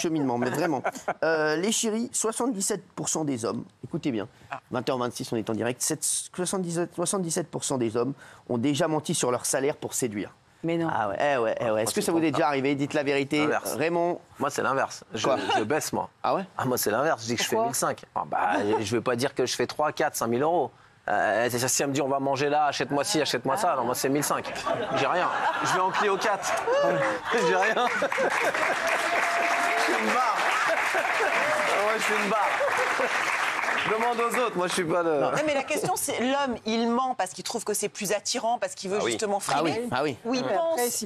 cheminement, mais vraiment. Les chéris, 77% des hommes, écoutez bien, 20h26, on est en direct, 77% des hommes ont déjà menti sur leur salaire pour séduire. Mais non. Ah ouais. Est-ce que ça vous est déjà arrivé? Dites la vérité. L'inverse. Raymond? Moi, c'est l'inverse. Je baisse, moi. Ah ouais? Ah, moi, c'est l'inverse. Je dis que je fais 1005. Ah, bah, je vais pas dire que je fais 3, 4, 5 000 euros. Si elle me dit on va manger là, achète-moi ci, achète-moi ça, non, moi c'est 1005. J'ai rien. Je vais en Clio 4. J'ai rien. Je suis une barre. Moi, je suis une barre. Demande aux autres, moi je suis pas le... Non, mais la question c'est l'homme, il ment parce qu'il trouve que c'est plus attirant, parce qu'il veut justement frimer. Ou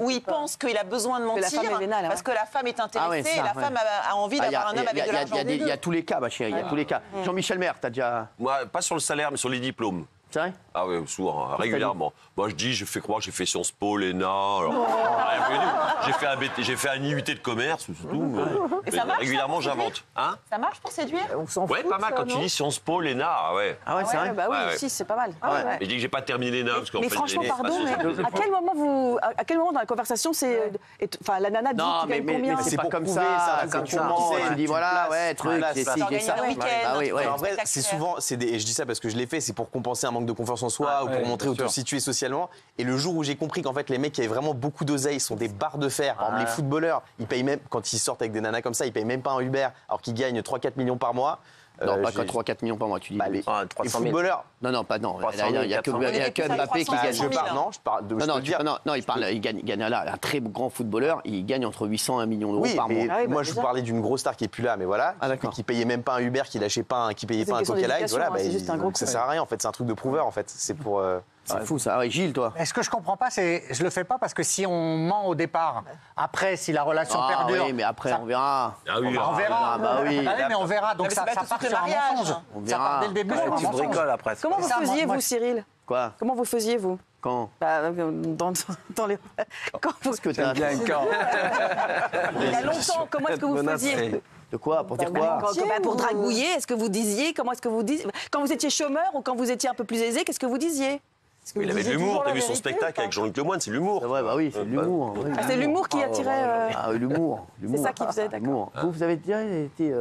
il pense qu'il a besoin de mentir parce que la femme est intéressée et la femme a envie d'avoir un homme avec de l'argent. Il y a tous les cas, ma chérie, il y a tous les cas. Jean-Michel Maire, t'as déjà... Moi, pas sur le salaire, mais sur les diplômes. C'est vrai? Ah oui, souvent, régulièrement. Moi, je dis, je fais croire que j'ai fait Sciences Po, l'ENA. Alors, j'ai fait un IUT de commerce, c'est tout. Et ça marche, régulièrement, j'invente. Hein? Ça marche pour séduire? Ouais, pas mal. Quand tu dis Sciences Po, l'ENA, ouais. Ah ouais, c'est vrai? Bah oui, aussi, c'est pas mal. Mais je dis que j'ai pas terminé l'ENA parce qu'en Mais fait, franchement, pardon, mais à quel moment dans la conversation, c'est... Enfin, la nana dit non, tu gagnes combien? mais c'est pas comme prouver, ça. comme Tu ça. mens, tu dis voilà, ouais, truc, c'est ci, c'est ça. En vrai, c'est souvent, je dis ça parce que je l'ai fait, c'est pour compenser un manque de confiance en soi ou pour montrer où tu te situes socialement. Et le jour où j'ai compris qu'en fait, les mecs qui avaient vraiment beaucoup d'oseille sont des barres de fer. Par exemple, les footballeurs, ils payent même, quand ils sortent avec des nanas comme ça, ils payent même pas un Uber alors qu'ils gagnent 3-4 millions par mois. Non, pas 3-4 millions par mois, tu dis. Les footballeurs. Non. Il y a que Mbappé qui gagne. Je parle de. Il gagne là. Un très grand footballeur, il gagne entre 800 et 1 million d'euros par mois. Moi, je vous parlais d'une grosse star qui est plus là, mais voilà, qui payait même pas un Uber, qui lâchait pas, qui payait pas un Coca Light. Voilà, ça sert à rien en fait. C'est un truc de prouveur en fait. C'est pour. C'est fou ça. Ah ouais, Gilles, toi. Et ce que je comprends pas, c'est je le fais pas parce que si on ment au départ, après, si la relation perdure. Oui, mais après, on verra. Ah oui, on verra. Bah oui. Mais on verra. Donc ça part sur un mensonge. Ça part dès le début sur un Tu mensonge. bricoles après. Comment vous faisiez, vous, Cyril? Quoi? Comment vous faisiez, vous? Quand? Dans les... Qu'est-ce que t'as bien quand? Il y a longtemps, comment est-ce que vous faisiez? De quoi? Pour dire quoi? Pour dragouiller, est-ce que vous disiez? Comment est-ce que vous disiez? Quand vous étiez chômeur ou quand vous étiez un peu plus aisé, qu'est-ce que vous disiez? Il avait de l'humour. T'as vu son spectacle avec Jean-Luc Lemoyne, c'est l'humour. Ouais, bah oui, c'est l'humour. C'est l'humour qui attirait. Ah, l'humour. C'est ça qui faisait, d'accord. Vous avez déjà été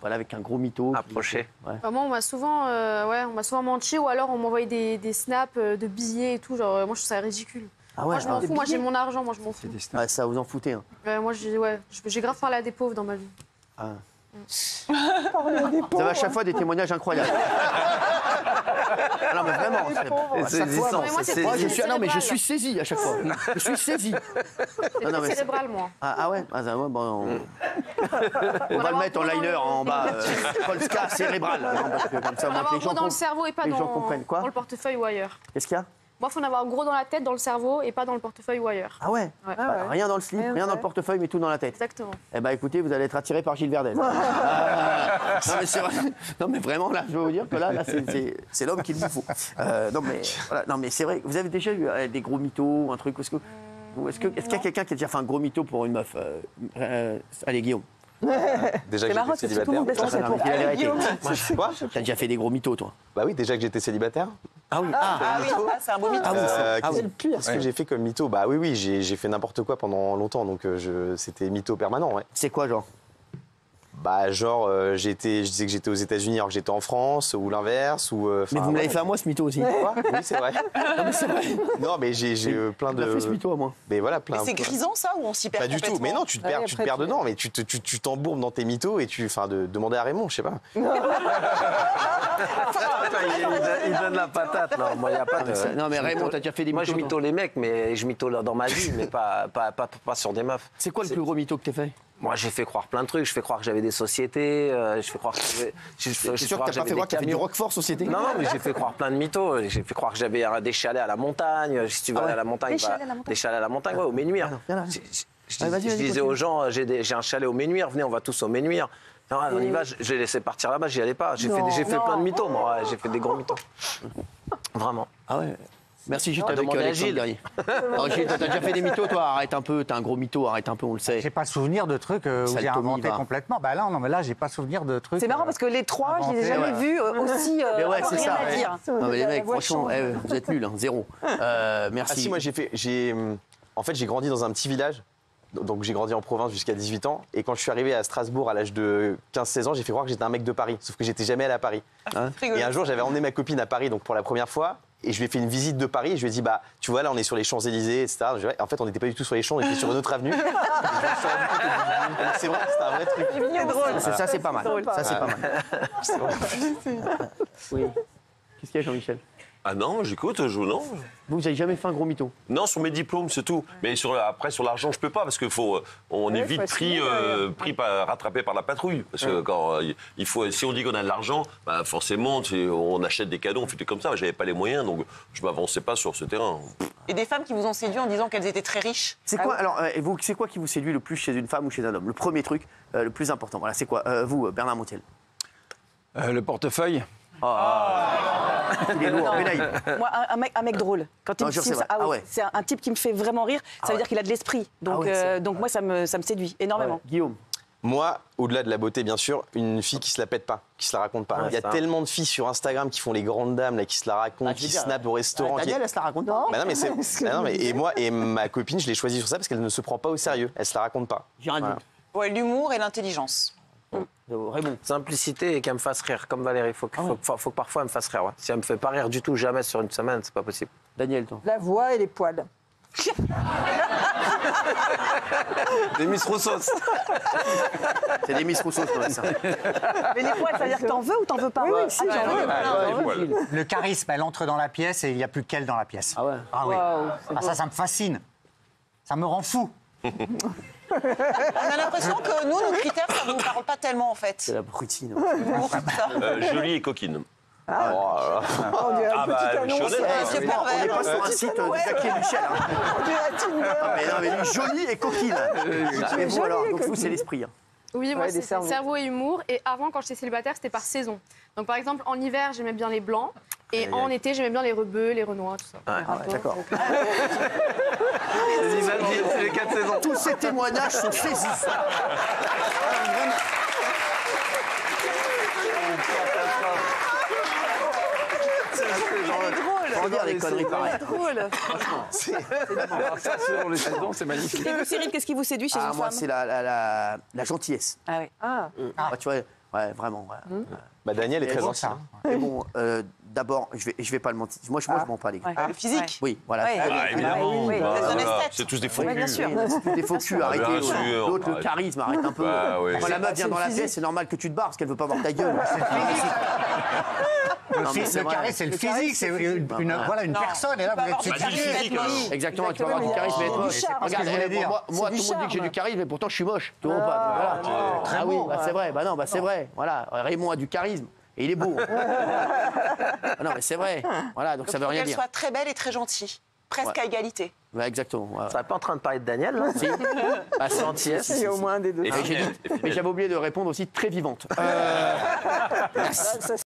avec un gros mytho. Approché. Moi, on m'a souvent menti ou alors on m'envoyait des snaps de billets et tout. Genre, moi, je trouve ça ridicule. Ah ouais, moi, je m'en fous. Moi, j'ai mon argent. Moi, je m'en fous. Ouais, ça vous en foutez. Hein. Moi, j'ai grave parlé à des pauvres dans ma vie. Ah. Vous avez à chaque fois des témoignages incroyables. Non mais vraiment, je suis saisi à chaque fois. Je suis saisi. C'est cérébral, moi. Ah ouais, bon, on va le mettre en liner en bas. Polska cérébral. Parce que comme ça, les gens dans le cerveau et pas dans le portefeuille ou ailleurs. Qu'est-ce qu'il y a? Moi, il faut en avoir gros dans la tête, dans le cerveau et pas dans le portefeuille ou ailleurs. Ah ouais, Rien dans le slip, rien dans le portefeuille, mais tout dans la tête. Exactement. Eh ben écoutez, vous allez être attiré par Gilles Verdel. Non mais c'est vrai. Non mais vraiment là, je veux vous dire que là c'est l'homme qu'il vous faut. Non mais c'est vrai. Vous avez déjà eu des gros mythos, un truc. Est-ce qu'il y a quelqu'un qui a déjà fait un gros mytho pour une meuf? Allez Guillaume. Déjà que j'étais célibataire. Quoi? T'as déjà fait des gros mythos, toi? Bah oui, déjà que j'étais célibataire. Ah oui, c'est un beau mytho. C'est le pire. Qu'est-ce que j'ai fait comme mytho? Bah oui, j'ai fait n'importe quoi pendant longtemps, donc c'était mytho permanent. Ouais. C'est quoi, genre? Bah genre, je disais que j'étais aux États-Unis alors que j'étais en France, ou l'inverse, ou. Mais vous me l'avez fait à moi ce mytho aussi. Quoi? Oui, c'est vrai. Non mais c'est vrai. Non mais j'ai plein de. Tu as fait ce mytho à moi. Mais voilà, plein. Mais c'est grisant ça ou on s'y perd? Pas du tout. Mais non, tu te perds dedans. Mais tu t'embourbes dans tes mythos et demander à Raymond, je sais pas. Il donne la patate. Non, moi, y a pas de... Non mais Raymond, t'as déjà fait des mythos? Moi, je mytho les mecs, mais je mytho dans ma vie, mais pas sur des meufs. C'est quoi le plus gros mytho que t'as fait? Moi, j'ai fait croire plein de trucs. Je fais croire que j'avais des sociétés. Je fais croire que j'avais. C'est sûr que t'as pas fait croire que t'avais du Roquefort Société? Non, mais j'ai fait croire plein de mythos. J'ai fait croire que j'avais des chalets à la montagne. Si tu veux aller à la montagne, des chalets à la montagne, au Ménuire. Je disais aux gens, j'ai un chalet au Ménuire. Venez, on va tous au Ménuire. Non, on y va. Je les laissé partir là-bas. J'y allais pas. J'ai fait plein de mythos, moi. J'ai fait des gros mythos. Vraiment. Ah ouais. Merci Gilles, avec Alexandre Guerrier. Alors Gilles, t'as déjà fait des mythos, toi? Arrête un peu, t'as un gros mytho, arrête un peu, on le sait. J'ai pas souvenir de trucs où j'ai inventé complètement. Bah là, non, mais là, j'ai pas souvenir de trucs. C'est marrant parce que les trois, je les ai jamais vus aussi. Mais ouais, c'est ça. À dire. Non mais les mecs, franchement, vous êtes nuls, hein, zéro. Merci. Ah si, moi en fait, j'ai grandi dans un petit village. Donc j'ai grandi en province jusqu'à 18 ans. Et quand je suis arrivé à Strasbourg à l'âge de 15-16 ans, j'ai fait croire que j'étais un mec de Paris. Sauf que j'étais jamais allé à Paris. Et un jour, j'avais emmené ma copine à Paris donc pour la première fois. Et je lui ai fait une visite de Paris et je lui ai dit, bah, tu vois, là, on est sur les Champs-Élysées, etc. En fait, on n'était pas du tout sur les Champs, on était sur une autre avenue. C'est vrai, c'était un vrai truc. C'est drôle. Ça, c'est pas mal. Ça, c'est pas mal. Oui. Qu'est-ce qu'il y a, Jean-Michel? Ah non, j'écoute, non. Vous n'avez jamais fait un gros mytho? Non, sur mes diplômes, c'est tout. Mais après, sur l'argent, je peux pas, parce qu'on est vite rattrapé par la patrouille. Parce que quand si on dit qu'on a de l'argent, bah forcément, on achète des cadeaux, on fait des comme ça. J'avais pas les moyens, donc je m'avançais pas sur ce terrain. Et des femmes qui vous ont séduit en disant qu'elles étaient très riches. C'est quoi, alors, c'est quoi qui vous séduit le plus chez une femme ou chez un homme? Le premier truc, le plus important. Voilà, c'est quoi? Vous, Bernard Montiel? Le portefeuille. Il est lourd. Moi, un mec drôle. Quand il me signe ça, c'est un type qui me fait vraiment rire. Ça veut dire qu'il a de l'esprit. Donc moi, ça me séduit énormément. Guillaume? Moi, au-delà de la beauté, bien sûr, une fille qui se la pète pas, qui se la raconte pas. Il y a tellement de filles sur Instagram qui font les grandes dames, là, qui se la racontent, qui snapent au restaurant. Daniel, elle se la raconte pas. Bah non, mais et moi et ma copine, je l'ai choisie sur ça parce qu'elle ne se prend pas au sérieux. Elle se la raconte pas. J'ai rien dit. Ouais, l'humour et l'intelligence. Raymond? Simplicité et qu'elle me fasse rire, comme Valérie. Faut que parfois elle me fasse rire. Ouais. Si elle me fait pas rire du tout, jamais sur une semaine, c'est pas possible. Daniel, toi? La voix et les poils. Des Miss Roussos. C'est des Miss Roussos, ça. Mais les poils, ça veut dire que t'en veux ou t'en veux pas? Oui, si, j'en veux. Le charisme, elle entre dans la pièce et il n'y a plus qu'elle dans la pièce. Ah ouais? Ah oui. Ça me fascine. Ça me rend fou. On a l'impression que nous, nos critères, ça ne nous parle pas tellement en fait. C'est la brutine. Jolie et coquine. On dirait une petite annonce. On n'est pas sur un site de Jackie et Michel. Non, mais lui, joli et coquine. Et vous, alors, donc vous, c'est l'esprit. Oui, moi, c'est cerveaux. cerveau et humour. Et avant, quand j'étais célibataire, c'était par saison. Donc, par exemple, en hiver, j'aimais bien les blancs. Et en été, j'aimais bien les rebeux, les renois, tout ça. D'accord. C'est les 4 saisons. Tous ces témoignages sont saisissants. Faut dire des conneries pareilles. C'est drôle. Ça, selon les saisons, c'est magnifique. Et vous, Cyril, qu'est-ce qui vous séduit chez une Moi, femme? c'est la gentillesse. Ah oui. Tu vois, ouais, vraiment. Ouais. Bah Daniel est très ancien. Mais bon, d'abord, je vais pas le mentir. Moi, je mens pas, les gars. Le physique. Oui, voilà. Évidemment. Oui. C'est tous des faux culs. bien sûr. C'est tous des faux culs, arrêtez. Bien sûr. L'autre, le charisme, arrête un peu. Quand la meuf vient dans la pièce, c'est normal que tu te barres parce qu'elle veut pas voir ta gueule. Le charisme, c'est le physique, c'est une personne. Et là, vous êtes physique. Exactement, tu vas avoir du charisme et être moche. Regarde, moi, tout le monde dit que j'ai du charisme, et pourtant je suis moche. Tout le monde pas. Ah oui, c'est vrai. Bah non, c'est vrai. Voilà, Raymond a du charisme. Et il est beau. Non, mais c'est vrai. Voilà, donc ça veut rien dire. Qu'elle soit très belle et très gentille. Presque à égalité. Ouais, exactement. Ouais. Ça n'est pas en train de parler de Daniel, là? Si. Ah, c'est gentillesse. Il y a au moins un des deux. Mais j'avais oublié de répondre aussi très vivante.